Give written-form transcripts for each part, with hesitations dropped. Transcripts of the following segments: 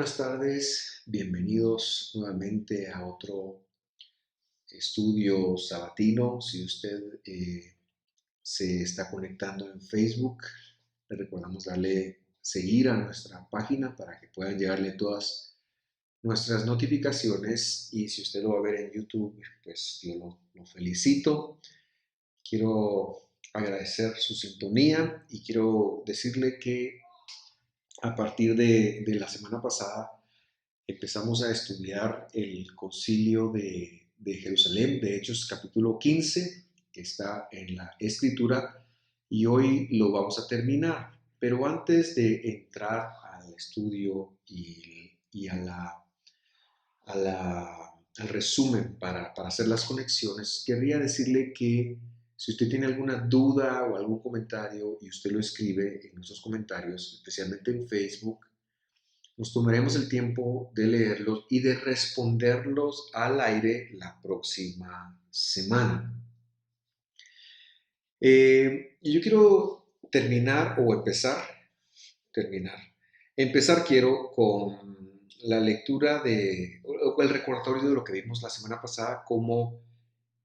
Buenas tardes, bienvenidos nuevamente a otro estudio sabatino. Si usted se está conectando en Facebook, le recordamos darle seguir a nuestra página para que puedan llegarle todas nuestras notificaciones. Y si usted lo va a ver en YouTube, pues yo lo felicito. Quiero agradecer su sintonía y quiero decirle que a partir de la semana pasada empezamos a estudiar el concilio de Jerusalén, de Hechos capítulo 15, que está en la escritura, y hoy lo vamos a terminar. Pero antes de entrar al estudio y al resumen para hacer las conexiones, querría decirle que si usted tiene alguna duda o algún comentario y usted lo escribe en nuestros comentarios, especialmente en Facebook, nos tomaremos el tiempo de leerlos y de responderlos al aire la próxima semana. Yo quiero empezar quiero con la lectura o el recordatorio de lo que vimos la semana pasada, como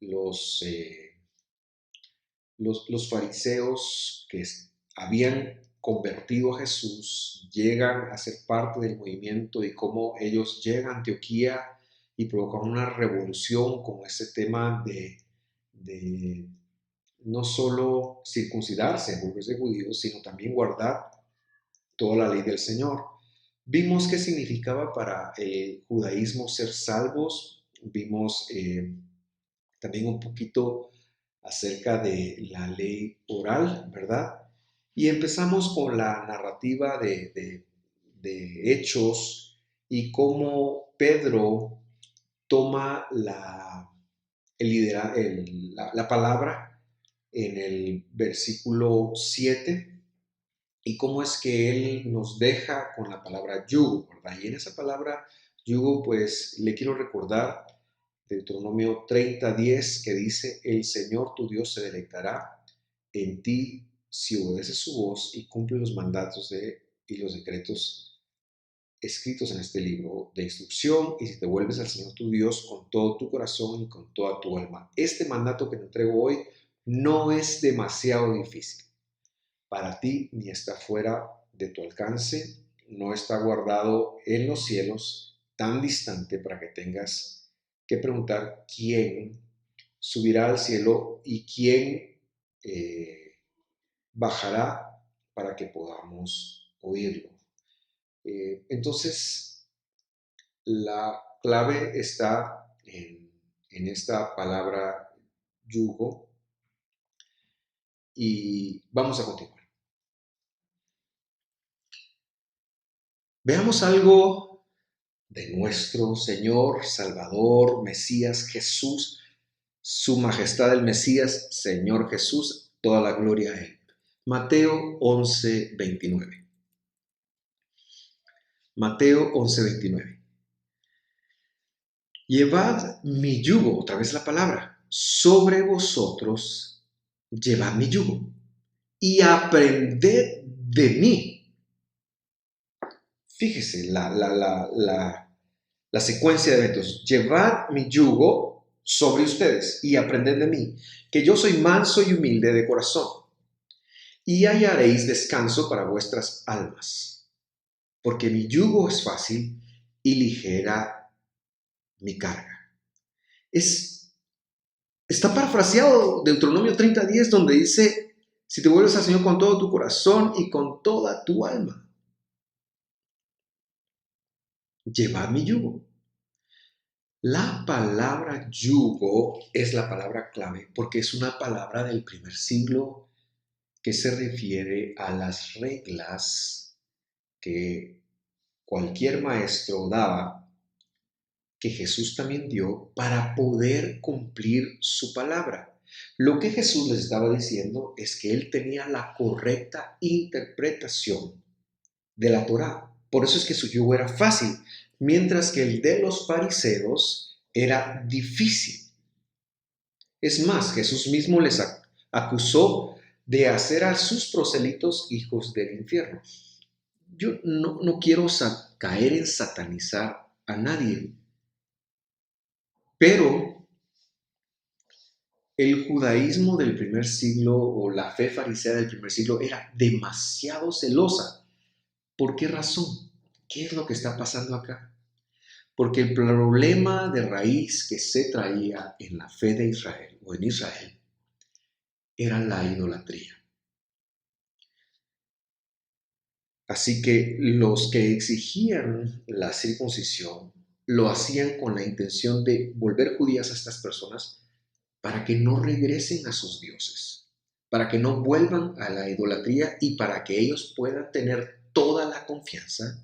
los, los fariseos que habían convertido a Jesús llegan a ser parte del movimiento y cómo ellos llegan a Antioquía y provocan una revolución con ese tema de no solo circuncidarse, volverse judíos, sino también guardar toda la ley del Señor. Vimos qué significaba para el judaísmo ser salvos, vimos también un poquito acerca de la ley oral, ¿verdad? Y empezamos con la narrativa de Hechos y cómo Pedro toma la palabra en el versículo 7 y cómo es que él nos deja con la palabra yugo, ¿verdad? Y en esa palabra yugo, pues le quiero recordar Deuteronomio 30:10, que dice: el Señor tu Dios se deleitará en ti si obedeces su voz y cumple los mandatos y los decretos escritos en este libro de instrucción, y si te vuelves al Señor tu Dios con todo tu corazón y con toda tu alma. Este mandato que te entrego hoy no es demasiado difícil para ti, ni está fuera de tu alcance, no está guardado en los cielos, tan distante para que tengas que preguntar quién subirá al cielo y quién bajará para que podamos oírlo. Entonces, la clave está en esta palabra yugo y vamos a continuar. Veamos algo de nuestro Señor, Salvador, Mesías, Jesús, su majestad el Mesías, Señor Jesús, toda la gloria a Él. Mateo 11:29. Mateo 11:29. Llevad mi yugo, otra vez la palabra, sobre vosotros, llevad mi yugo y aprended de mí. Fíjese la secuencia de eventos. Llevad mi yugo sobre ustedes y aprended de mí, que yo soy manso y humilde de corazón, y hallaréis descanso para vuestras almas, porque mi yugo es fácil y ligera mi carga. Está parafraseado Deuteronomio 30:10, donde dice: si te vuelves al Señor con todo tu corazón y con toda tu alma, llevad mi yugo. La palabra yugo es la palabra clave porque es una palabra del primer siglo que se refiere a las reglas que cualquier maestro daba, que Jesús también dio para poder cumplir su palabra. Lo que Jesús les estaba diciendo es que él tenía la correcta interpretación de la Torá. Por eso es que su yugo era fácil, mientras que el de los fariseos era difícil. Es más, Jesús mismo les acusó de hacer a sus proselitos hijos del infierno. yo no quiero caer en satanizar a nadie, pero el judaísmo del primer siglo o la fe farisea del primer siglo era demasiado celosa. ¿Por qué razón? ¿Qué es lo que está pasando acá? Porque el problema de raíz que se traía en la fe de Israel o en Israel era la idolatría. Así que los que exigían la circuncisión lo hacían con la intención de volver judías a estas personas para que no regresen a sus dioses, para que no vuelvan a la idolatría y para que ellos puedan tener toda la confianza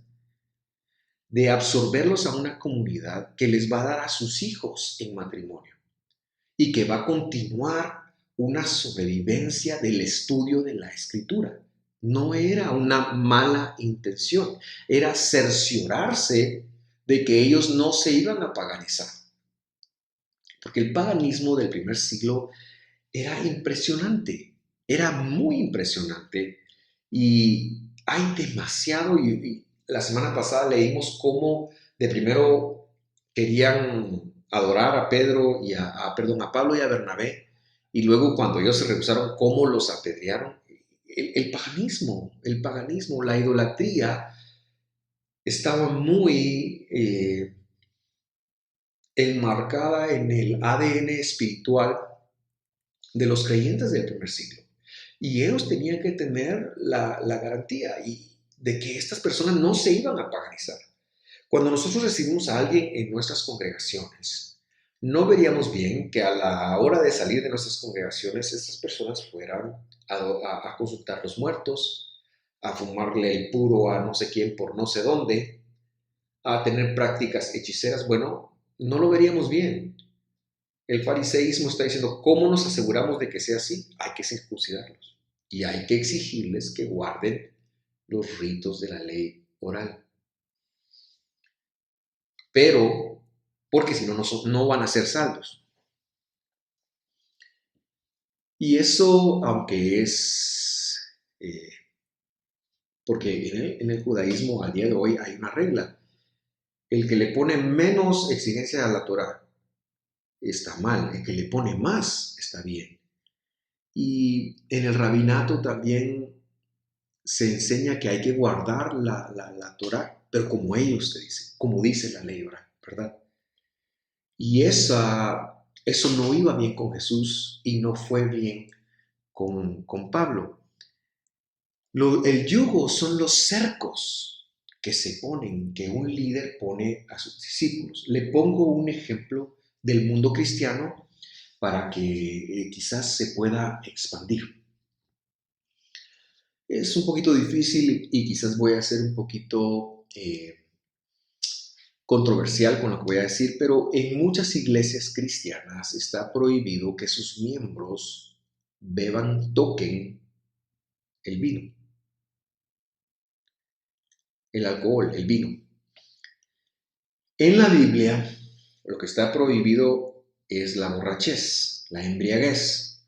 de absorberlos a una comunidad que les va a dar a sus hijos en matrimonio y que va a continuar una sobrevivencia del estudio de la escritura. No era una mala intención, era cerciorarse de que ellos no se iban a paganizar. Porque el paganismo del primer siglo era impresionante, era muy impresionante y hay demasiado, y la semana pasada leímos cómo de primero querían adorar a Pedro y a Pablo y a Bernabé, y luego cuando ellos se rehusaron, cómo los apedrearon. El paganismo, la idolatría estaba muy enmarcada en el ADN espiritual de los creyentes del primer siglo. Y ellos tenían que tener la garantía de que estas personas no se iban a paganizar. Cuando nosotros recibimos a alguien en nuestras congregaciones, no veríamos bien que a la hora de salir de nuestras congregaciones estas personas fueran a consultar los muertos, a fumarle el puro a no sé quién por no sé dónde, a tener prácticas hechiceras. Bueno, no lo veríamos bien. El fariseísmo está diciendo, ¿cómo nos aseguramos de que sea así? Hay que circuncidarlos y hay que exigirles que guarden los ritos de la ley oral. Pero, porque si no, no van a ser salvos. Y eso, aunque es, porque en el judaísmo al día de hoy hay una regla. El que le pone menos exigencia a la Torah está mal, el que le pone más está bien. Y en el rabinato también se enseña que hay que guardar la Torah, pero como ellos te dicen, como dice la ley oral, ¿verdad? Y eso no iba bien con Jesús y no fue bien con Pablo. El yugo son los cercos que se ponen, que un líder pone a sus discípulos. Le pongo un ejemplo del mundo cristiano para que quizás se pueda expandir. Es un poquito difícil y quizás voy a ser un poquito controversial con lo que voy a decir, pero en muchas iglesias cristianas está prohibido que sus miembros toquen el vino, el alcohol, el vino. En la Biblia, lo que está prohibido es la borrachez, la embriaguez.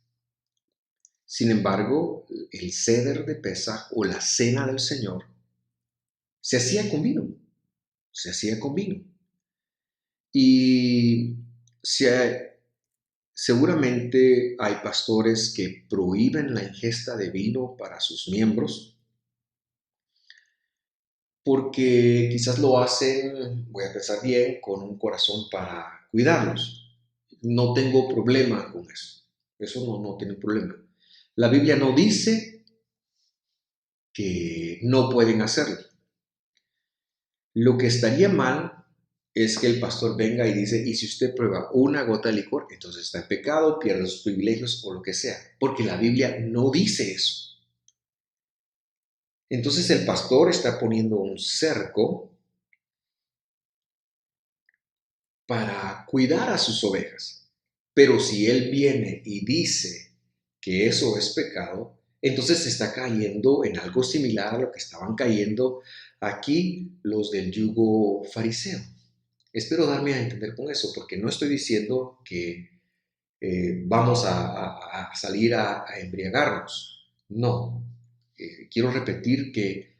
Sin embargo, el ceder de Pesaj o la cena del Señor se hacía con vino, se hacía con vino. Y seguramente hay pastores que prohíben la ingesta de vino para sus miembros porque quizás lo hacen, voy a pensar bien, con un corazón para cuidarlos. No tengo problema con eso. Eso no tiene problema. La Biblia no dice que no pueden hacerlo. Lo que estaría mal es que el pastor venga y dice, y si usted prueba una gota de licor, entonces está en pecado, pierde sus privilegios o lo que sea, porque la Biblia no dice eso. Entonces el pastor está poniendo un cerco para cuidar a sus ovejas. Pero si él viene y dice que eso es pecado, entonces se está cayendo en algo similar a lo que estaban cayendo aquí los del yugo fariseo. Espero darme a entender con eso, porque no estoy diciendo que vamos a salir a embriagarnos. No. Quiero repetir que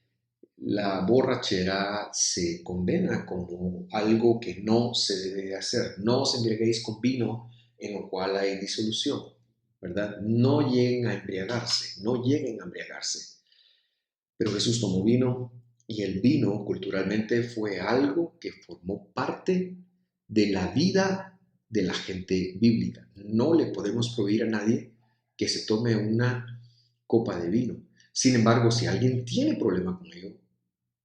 la borrachera se condena como algo que no se debe de hacer. No os embriaguéis con vino en lo cual hay disolución, ¿verdad? No lleguen a embriagarse, no lleguen a embriagarse. Pero Jesús tomó vino y el vino culturalmente fue algo que formó parte de la vida de la gente bíblica. No le podemos prohibir a nadie que se tome una copa de vino. Sin embargo, si alguien tiene problema con ello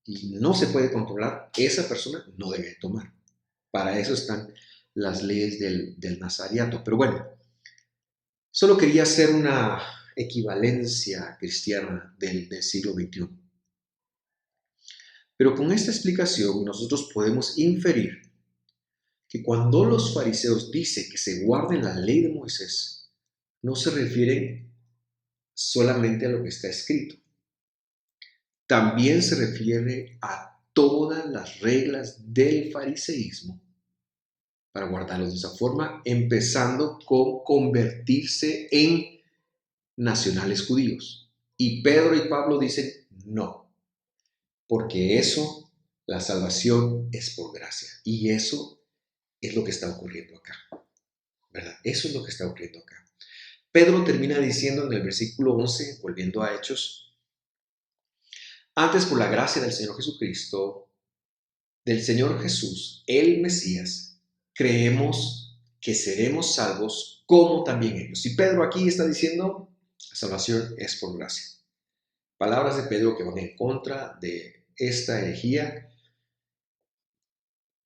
y no se puede controlar, esa persona no debe tomar. Para eso están las leyes del Nazariato. Pero bueno, solo quería hacer una equivalencia cristiana del siglo XXI. Pero con esta explicación nosotros podemos inferir que cuando los fariseos dicen que se guarden la ley de Moisés, no se refieren solamente a lo que está escrito. También se refiere a todas las reglas del fariseísmo para guardarlos de esa forma, empezando con convertirse en nacionales judíos. Y Pedro y Pablo dicen no, porque eso, la salvación es por gracia. Y eso es lo que está ocurriendo acá, ¿verdad? Eso es lo que está ocurriendo acá. Pedro termina diciendo en el versículo 11, volviendo a Hechos, antes por la gracia del Señor Jesucristo, del Señor Jesús, el Mesías, creemos que seremos salvos como también ellos. Y Pedro aquí está diciendo, la salvación es por gracia. Palabras de Pedro que van en contra de esta herejía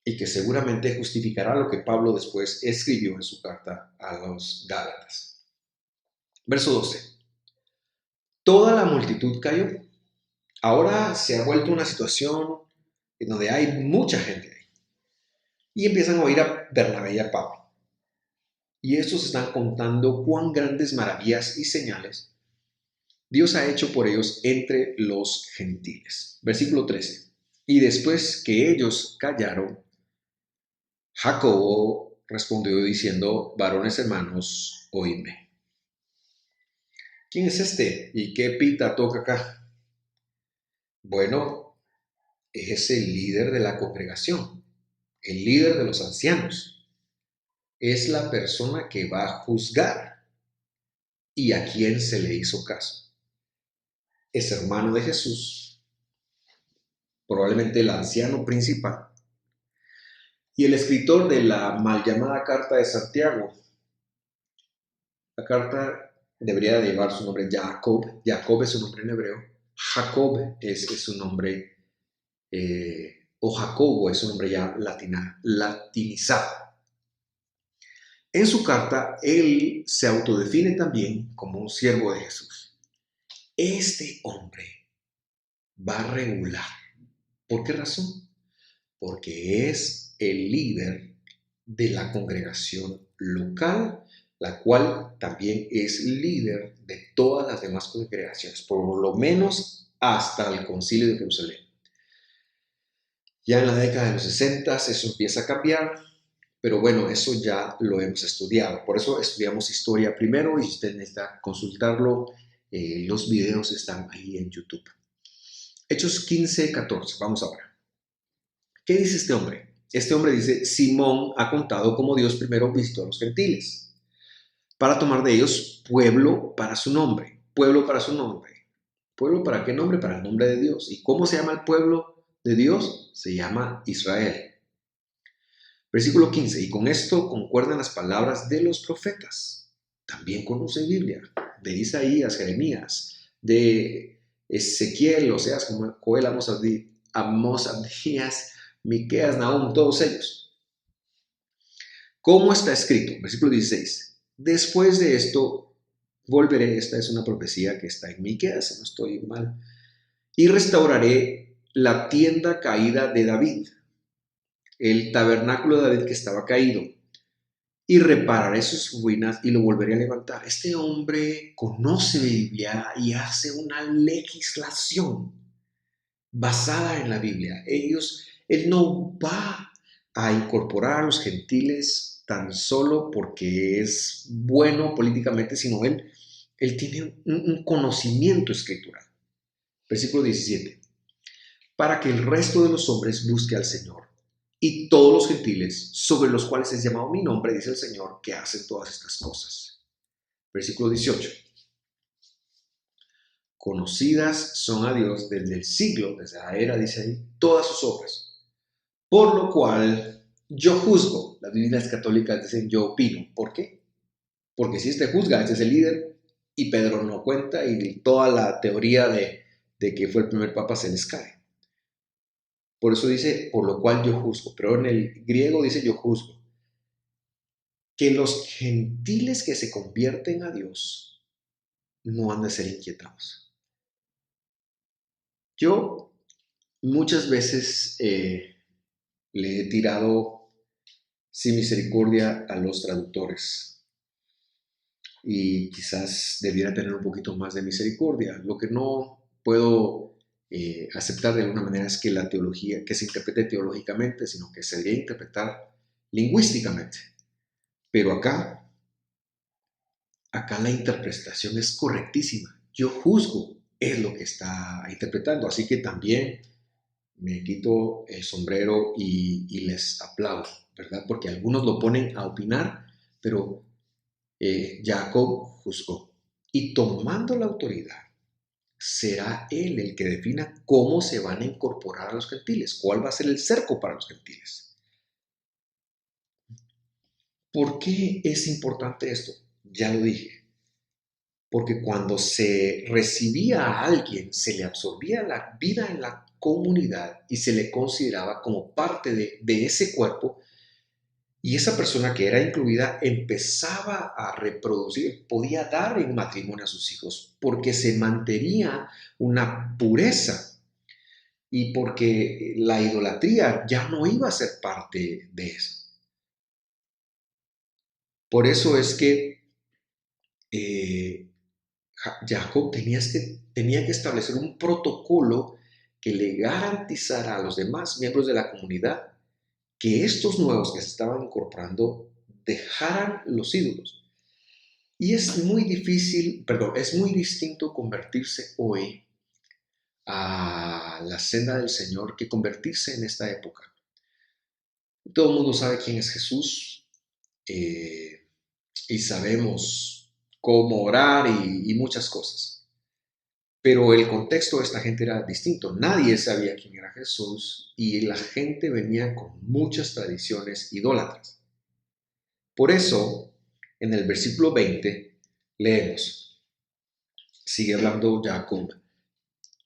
y que seguramente justificará lo que Pablo después escribió en su carta a los Gálatas. Verso 12. Toda la multitud cayó. Ahora se ha vuelto una situación en donde hay mucha gente ahí. Y empiezan a oír a Bernabé y a Pablo. Y estos están contando cuán grandes maravillas y señales Dios ha hecho por ellos entre los gentiles. Versículo 13. Y después que ellos callaron, Jacobo respondió diciendo, varones hermanos, oídme. ¿Quién es este? ¿Y qué pita toca acá? Bueno, es el líder de la congregación, el líder de los ancianos. Es la persona que va a juzgar y a quien se le hizo caso. Es hermano de Jesús, probablemente el anciano principal, y el escritor de la mal llamada Carta de Santiago. La carta debería de llevar su nombre Jacob. Jacob es su nombre en hebreo. Jacob es su nombre, o Jacobo es su nombre ya latinizado. En su carta, él se autodefine también como un siervo de Jesús. Este hombre va a regular. ¿Por qué razón? Porque es el líder de la congregación local, la cual también es líder de todas las demás congregaciones, por lo menos hasta el Concilio de Jerusalén. Ya en la década de los 60 eso empieza a cambiar, pero bueno, eso ya lo hemos estudiado. Por eso estudiamos historia primero y si usted necesita consultarlo, los videos están ahí en YouTube. Hechos 15, 14, vamos ahora. ¿Qué dice este hombre? Este hombre dice, Simón ha contado cómo Dios primero visitó a los gentiles para tomar de ellos pueblo para su nombre. Pueblo para su nombre. ¿Pueblo para qué nombre? Para el nombre de Dios. ¿Y cómo se llama el pueblo de Dios? Se llama Israel. Versículo 15. Y con esto concuerdan las palabras de los profetas. También conoce Biblia. De Isaías, Jeremías, de Ezequiel, Oseas, Joel, Amós, Abdías, Miqueas, Nahum, todos ellos. ¿Cómo está escrito? Versículo 16. Después de esto volveré, esta es una profecía que está en Miqueas, no estoy mal, y restauraré la tienda caída de David, el tabernáculo de David que estaba caído, y repararé sus ruinas y lo volveré a levantar. Este hombre conoce Biblia y hace una legislación basada en la Biblia. Él no va a incorporar a los gentiles tan solo porque es bueno políticamente, sino él tiene un conocimiento escritural. Versículo 17. para que el resto de los hombres busque al Señor. Y todos los gentiles, sobre los cuales es llamado mi nombre, dice el Señor, que hacen todas estas cosas. Versículo 18. Conocidas son a Dios desde el siglo, desde la era, dice ahí, todas sus obras. Por lo cual yo juzgo. Las Biblias católicas dicen yo opino. ¿Por qué? Porque si este juzga, este es el líder, y Pedro no cuenta, y toda la teoría de que fue el primer papa se les cae. Por eso dice, por lo cual yo juzgo. Pero en el griego dice yo juzgo. Que los gentiles que se convierten a Dios no han de ser inquietados. Yo muchas veces le he tirado sin misericordia a los traductores y quizás debiera tener un poquito más de misericordia. Lo que no puedo aceptar de alguna manera es que la teología, que se interprete teológicamente, sino que se debería interpretar lingüísticamente. Pero acá la interpretación es correctísima. Yo juzgo es lo que está interpretando, así que también me quito el sombrero y les aplaudo, ¿verdad? Porque algunos lo ponen a opinar, pero Jacob juzgó. Y tomando la autoridad, será él el que defina cómo se van a incorporar a los gentiles, cuál va a ser el cerco para los gentiles. ¿Por qué es importante esto? Ya lo dije. Porque cuando se recibía a alguien, se le absorbía la vida en la comunidad y se le consideraba como parte de ese cuerpo, y esa persona que era incluida empezaba a reproducir, podía dar en matrimonio a sus hijos, porque se mantenía una pureza y porque la idolatría ya no iba a ser parte de eso. Por eso es que Jacob tenía que establecer un protocolo que le garantizara a los demás miembros de la comunidad que estos nuevos que se estaban incorporando dejaran los ídolos. Y es muy difícil, perdón, es muy distinto convertirse hoy a la senda del Señor que convertirse en esta época. Todo el mundo sabe quién es Jesús y sabemos cómo orar y muchas cosas. Pero el contexto de esta gente era distinto. Nadie sabía quién era Jesús y la gente venía con muchas tradiciones idólatras. Por eso, en el versículo 20, leemos, sigue hablando Jacob,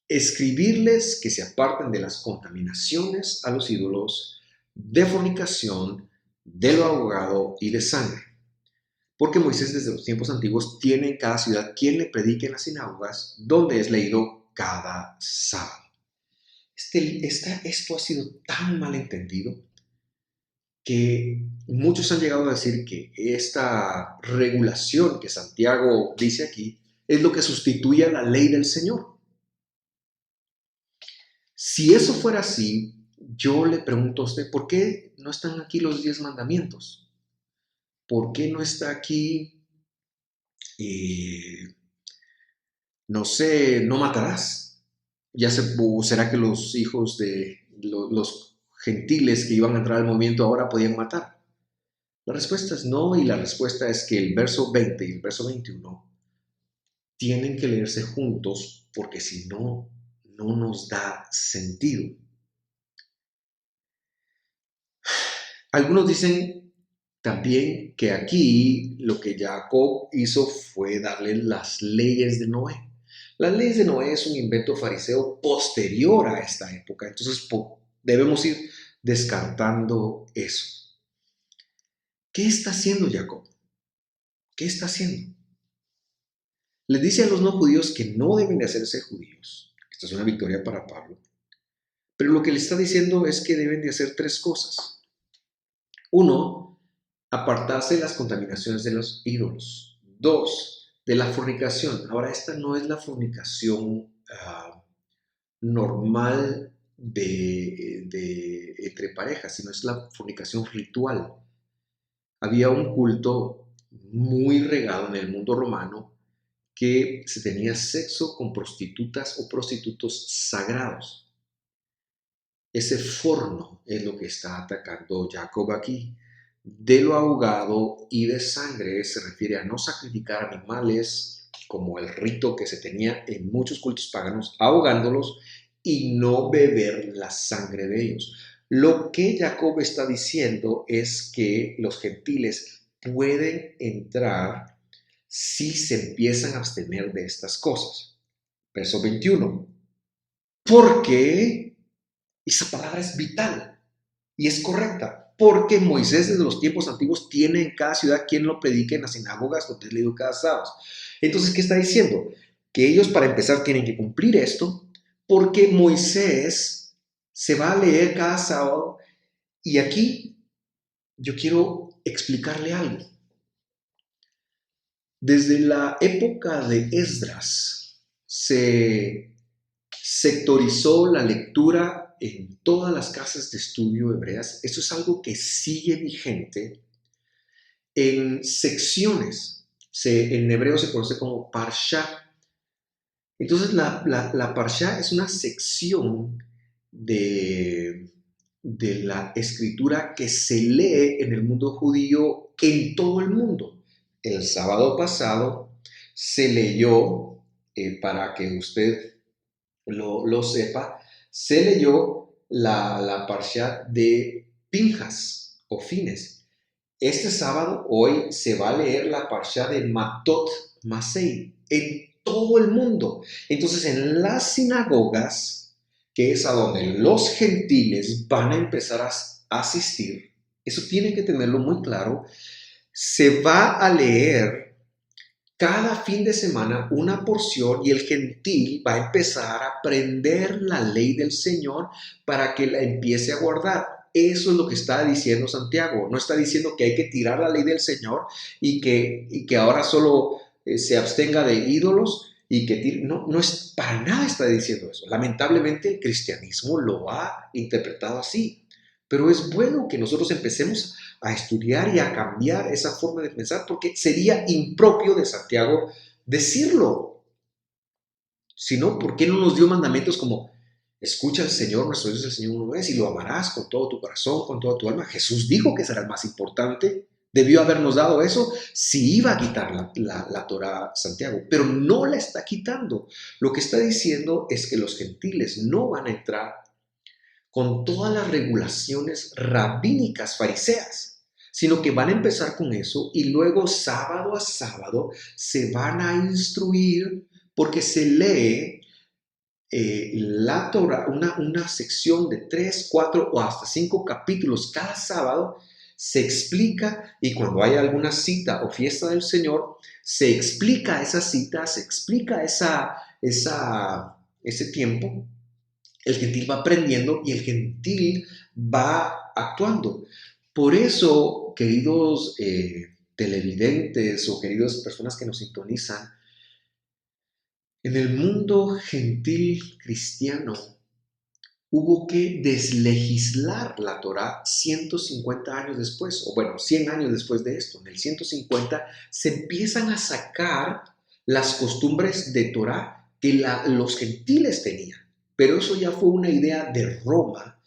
escribirles que se aparten de las contaminaciones a los ídolos, de fornicación, de lo ahogado y de sangre. Porque Moisés desde los tiempos antiguos tiene en cada ciudad quien le predique en las sinagogas, donde es leído cada sábado. Esto ha sido tan mal entendido que muchos han llegado a decir que esta regulación que Santiago dice aquí es lo que sustituye a la ley del Señor. Si eso fuera así, yo le pregunto a usted, ¿por qué no están aquí los 10 mandamientos? ¿Por qué no está aquí, no sé, no matarás? ¿Será que los hijos de los gentiles que iban a entrar al movimiento ahora podían matar? La respuesta es no, y la respuesta es que el verso 20 y el verso 21 tienen que leerse juntos porque si no, no nos da sentido. Algunos dicen también que aquí lo que Jacob hizo fue darle las leyes de Noé. Las leyes de Noé es un invento fariseo posterior a esta época, entonces debemos ir descartando eso. ¿Qué está haciendo Jacob? ¿Qué está haciendo? Les dice a los no judíos que no deben de hacerse judíos. Esta es una victoria para Pablo. Pero lo que le está diciendo es que deben de hacer 3 cosas. 1, apartarse de las contaminaciones de los ídolos. 2, de la fornicación. Ahora, esta no es la fornicación normal entre parejas, sino es la fornicación ritual. Había un culto muy regado en el mundo romano que se tenía sexo con prostitutas o prostitutos sagrados. Ese forno es lo que está atacando Jacob aquí. De lo ahogado y de sangre se refiere a no sacrificar animales como el rito que se tenía en muchos cultos paganos, ahogándolos y no beber la sangre de ellos. Lo que Jacob está diciendo es que los gentiles pueden entrar si se empiezan a abstener de estas cosas. Verso 21. Porque esa palabra es vital y es correcta, porque Moisés desde los tiempos antiguos tiene en cada ciudad quien lo predique en las sinagogas donde es leído cada sábado. Entonces, ¿qué está diciendo? Que ellos para empezar tienen que cumplir esto, porque Moisés se va a leer cada sábado y aquí yo quiero explicarle algo. Desde la época de Esdras se sectorizó la lectura en todas las casas de estudio hebreas. Eso es algo que sigue vigente en secciones. En hebreo se conoce como parsha. Entonces la parsha es una sección de la escritura que se lee en el mundo judío en todo el mundo. El sábado pasado se leyó, para que usted lo sepa, se leyó la parsha de Pinjas o Fines. Este sábado, hoy, se va a leer la parsha de Matot Masei en todo el mundo. Entonces, en las sinagogas, que es a donde los gentiles van a empezar a asistir, eso tienen que tenerlo muy claro, se va a leer cada fin de semana una porción y el gentil va a empezar a aprender la ley del Señor para que la empiece a guardar. Eso es lo que está diciendo Santiago. No está diciendo que hay que tirar la ley del Señor y que ahora solo se abstenga de ídolos y que no, no es para nada está diciendo eso. Lamentablemente el cristianismo lo ha interpretado así. Pero es bueno que nosotros empecemos a estudiar y a cambiar esa forma de pensar porque sería impropio de Santiago decirlo. Si no, ¿por qué no nos dio mandamientos como escucha al Señor, nuestro Dios, el Señor uno es, y lo amarás con todo tu corazón, con toda tu alma? Jesús dijo que será el más importante. Debió habernos dado eso si iba a quitar la Torah Santiago, pero no la está quitando. Lo que está diciendo es que los gentiles no van a entrar con todas las regulaciones rabínicas fariseas, sino que van a empezar con eso y luego sábado a sábado se van a instruir porque se lee la Torah, una sección de 3, 4 o hasta 5 capítulos cada sábado, se explica y cuando hay alguna cita o fiesta del Señor, se explica esa cita, se explica ese tiempo. El gentil va aprendiendo y el gentil va actuando. Por eso, queridos televidentes o queridas personas que nos sintonizan, en el mundo gentil cristiano hubo que deslegislar la Torá 150 años después, o bueno, 100 años después de esto. En el 150 se empiezan a sacar las costumbres de Torá que los gentiles tenían. Pero eso ya fue una idea de Roma,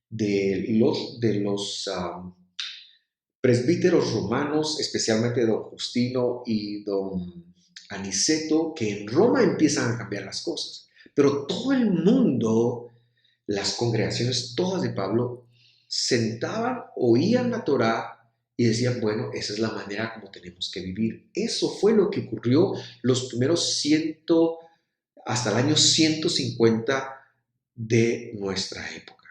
de los presbíteros romanos, especialmente don Justino y don Aniceto, que en Roma empiezan a cambiar las cosas. Pero todo el mundo, las congregaciones todas de Pablo, sentaban, oían la Torá y decían, bueno, esa es la manera como tenemos que vivir. Eso fue lo que ocurrió los primeros hasta el año 150 de nuestra época.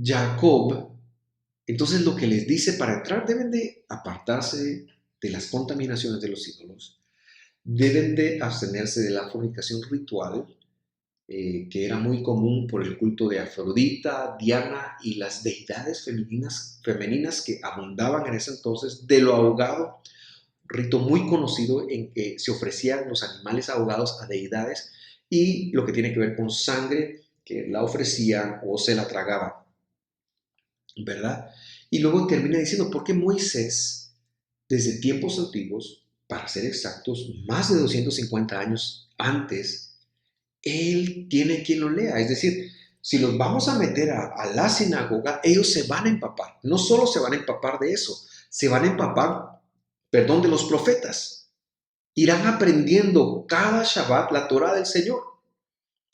Jacob, entonces lo que les dice, para entrar deben de apartarse de las contaminaciones de los ídolos, deben de abstenerse de la fornicación ritual, que era muy común por el culto de Afrodita, Diana y las deidades femeninas que abundaban en ese entonces, de lo ahogado, rito muy conocido en que se ofrecían los animales ahogados a deidades, y lo que tiene que ver con sangre, que la ofrecían o se la tragaban, ¿verdad? Y luego termina diciendo, porque Moisés, desde tiempos antiguos, para ser exactos, más de 250 años antes, Él tiene quien lo lea. Es decir, si los vamos a meter a la sinagoga, ellos se van a empapar. No solo se van a empapar de eso, se van a empapar, perdón, de los profetas. Irán aprendiendo cada Shabbat la Torah del Señor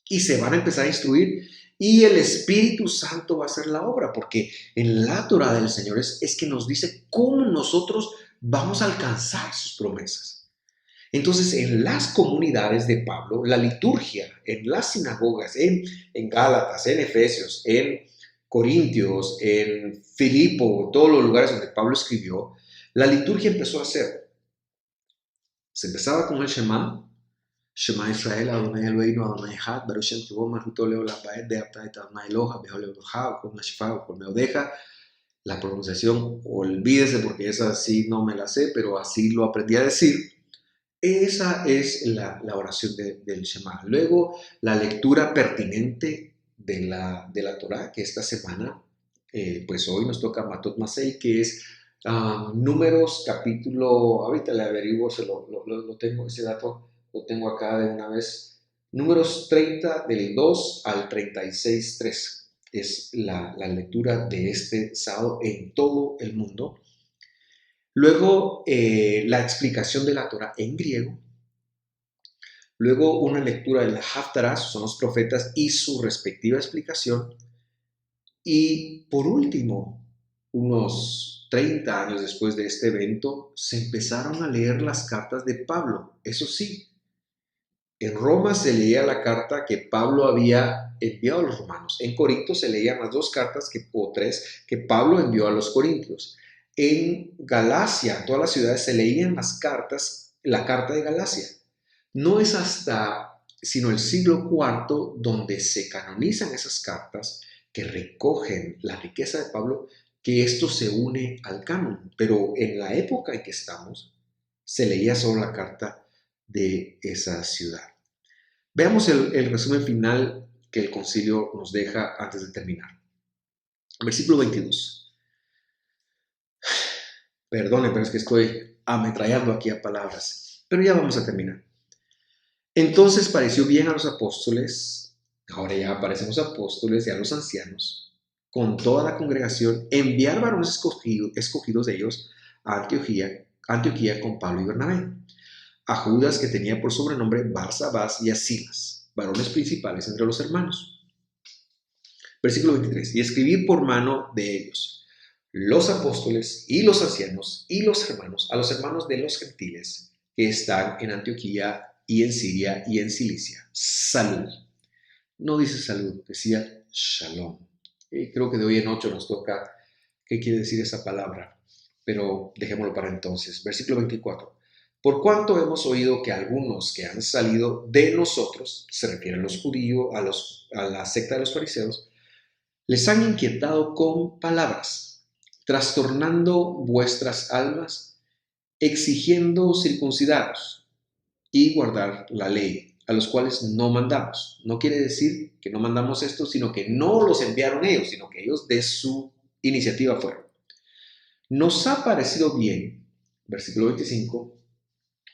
y se van a empezar a instruir y el Espíritu Santo va a hacer la obra, porque en la Torah del Señor es que nos dice cómo nosotros vamos a alcanzar sus promesas. Entonces, en las comunidades de Pablo, la liturgia, en las sinagogas, en Gálatas, en Efesios, en Corintios, en Filipo, todos los lugares donde Pablo escribió, la liturgia empezó a ser, se empezaba con el Shema Israel, Adonai Eloheinu, Adonai Echad, Baruch Shem Kivó, Malchuto Leolam Baed, Deapta et Adonai Eloha, Behol Eloha, Kol Nashfa, Kol Meodeja. La pronunciación, olvídese porque esa sí no me la sé, pero así lo aprendí a decir. Esa es la oración del Shema. Luego, la lectura pertinente de la Torah, que esta semana, pues hoy nos toca Matot Masei, que es Números, capítulo, ahorita le averiguo, lo tengo, ese dato lo tengo acá de una vez. Números 30, del 2 al 36, 3. Es la lectura de este sábado en todo el mundo. Luego, la explicación de la Torah en griego. Luego, una lectura de la Haftarah, son los profetas y su respectiva explicación. Y por último, unos 30 años después de este evento, se empezaron a leer las cartas de Pablo. Eso sí, en Roma se leía la carta que Pablo había enviado a los romanos. En Corinto se leían las 2 cartas o 3 que Pablo envió a los corintios. En Galacia, en todas las ciudades se leían las cartas, la carta de Galacia. No es hasta, sino el siglo IV, donde se canonizan esas cartas que recogen la riqueza de Pablo, que esto se une al canon. Pero en la época en que estamos, se leía solo la carta de esa ciudad. Veamos el resumen final que el concilio nos deja antes de terminar. Versículo 22. Perdone, pero es que estoy ametrallando aquí a palabras. Pero ya vamos a terminar. Entonces pareció bien a los apóstoles, ahora ya aparecen los apóstoles y a los ancianos, con toda la congregación, enviar varones escogidos de ellos a Antioquía con Pablo y Bernabé, a Judas, que tenía por sobrenombre Barsabás, y a Silas, varones principales entre los hermanos. Versículo 23. Y escribí por mano de ellos, los apóstoles y los ancianos y los hermanos, a los hermanos de los gentiles que están en Antioquía y en Siria y en Cilicia. Salud. No dice salud, decía shalom. Y creo que de hoy en 8 nos toca qué quiere decir esa palabra, pero dejémoslo para entonces. Versículo 24. Por cuanto hemos oído que algunos que han salido de nosotros, se refieren a los judíos, a la secta de los fariseos, les han inquietado con palabras, trastornando vuestras almas, exigiendo circuncidaros y guardar la ley, a los cuales no mandamos. No quiere decir que no mandamos esto, sino que no los enviaron ellos, sino que ellos de su iniciativa fueron. Nos ha parecido bien, versículo 25,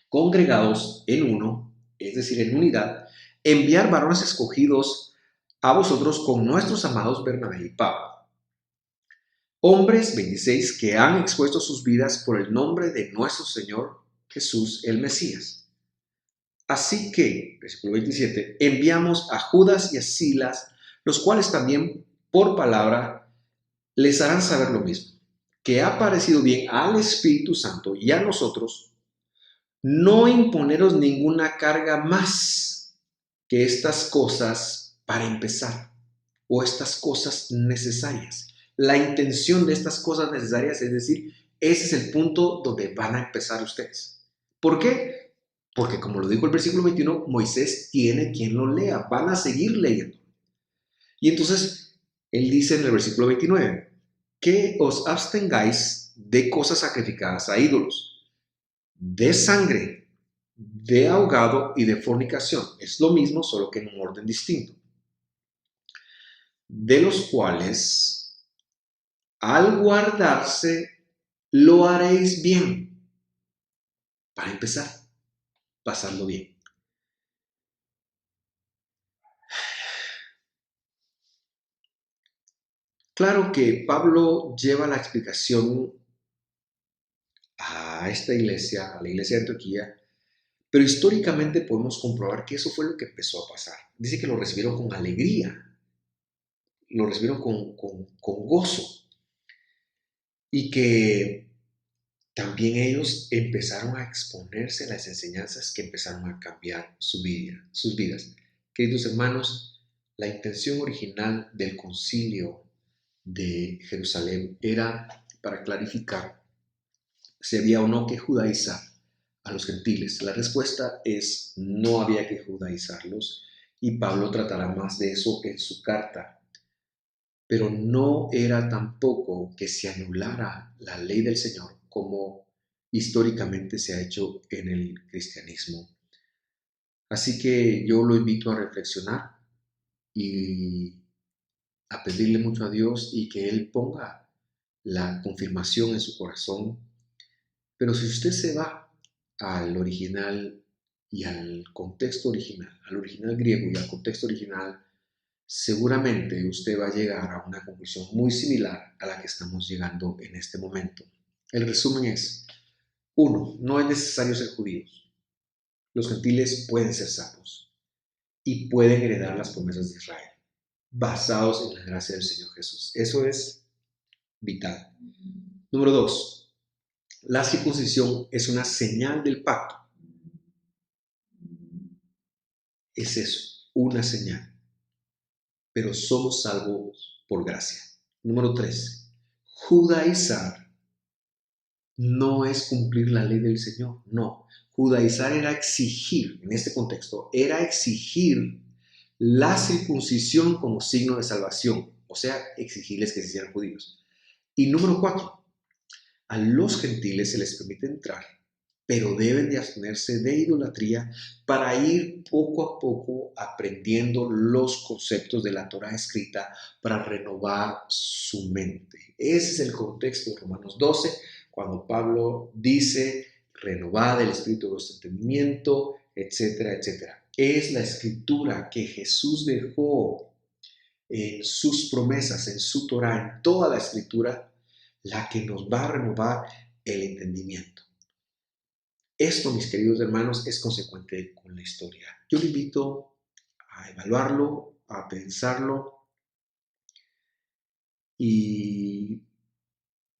congregados en uno, es decir, en unidad, enviar varones escogidos a vosotros con nuestros amados Bernabé y Pablo. Hombres, 26, que han expuesto sus vidas por el nombre de nuestro Señor Jesús el Mesías. Así que, versículo 27, enviamos a Judas y a Silas, los cuales también por palabra les harán saber lo mismo, que ha parecido bien al Espíritu Santo y a nosotros no imponeros ninguna carga más que estas cosas para empezar, o estas cosas necesarias. La intención de estas cosas necesarias, es decir, ese es el punto donde van a empezar ustedes. ¿Por qué? Porque como lo dijo el versículo 21, Moisés tiene quien lo lea, van a seguir leyendo. Y entonces, él dice en el versículo 29, que os abstengáis de cosas sacrificadas a ídolos, de sangre, de ahogado y de fornicación. Es lo mismo, solo que en un orden distinto. De los cuales, al guardarse, lo haréis bien. Para empezar, pasando bien. Claro que Pablo lleva la explicación a esta iglesia, a la iglesia de Antioquía, pero históricamente podemos comprobar que eso fue lo que empezó a pasar. Dice que lo recibieron con alegría, lo recibieron con gozo y que también ellos empezaron a exponerse a las enseñanzas que empezaron a cambiar sus vidas. Queridos hermanos, la intención original del concilio de Jerusalén era para clarificar si había o no que judaizar a los gentiles. La respuesta es no había que judaizarlos y Pablo tratará más de eso en su carta. Pero no era tampoco que se anulara la ley del Señor como históricamente se ha hecho en el cristianismo. Así que yo lo invito a reflexionar y a pedirle mucho a Dios y que Él ponga la confirmación en su corazón. Pero si usted se va al original y al contexto original, al original griego y al contexto original, seguramente usted va a llegar a una conclusión muy similar a la que estamos llegando en este momento. El resumen es, 1. No es necesario ser judíos. Los gentiles pueden ser salvos y pueden heredar las promesas de Israel, basados en la gracia del Señor Jesús. Eso es vital. Número 2. La circuncisión es una señal del pacto. Es eso, una señal. Pero somos salvos por gracia. Número 3. Judaizar no es cumplir la ley del Señor, no. Judaizar era exigir, en este contexto, era exigir la circuncisión como signo de salvación, o sea, exigirles que se hicieran judíos. Y número 4, a los gentiles se les permite entrar, pero deben de abstenerse de idolatría para ir poco a poco aprendiendo los conceptos de la Torah escrita para renovar su mente. Ese es el contexto de Romanos 12, cuando Pablo dice, renovad el espíritu de vuestro entendimiento, etcétera, etcétera. Es la escritura que Jesús dejó en sus promesas, en su Torah, en toda la escritura, la que nos va a renovar el entendimiento. Esto, mis queridos hermanos, es consecuente con la historia. Yo le invito a evaluarlo, a pensarlo y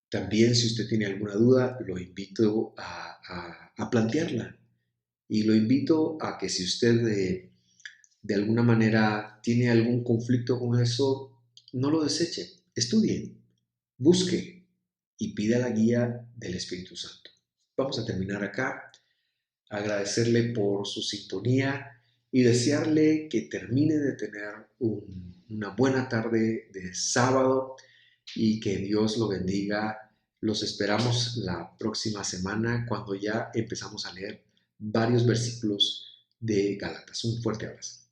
también si usted tiene alguna duda, lo invito a plantearla y lo invito a que si usted de alguna manera tiene algún conflicto con eso, no lo deseche, estudie, busque y pida la guía del Espíritu Santo. Vamos a terminar acá, agradecerle por su sintonía y desearle que termine de tener una buena tarde de sábado y que Dios lo bendiga. Los esperamos la próxima semana cuando ya empezamos a leer varios versículos de Gálatas. Un fuerte abrazo.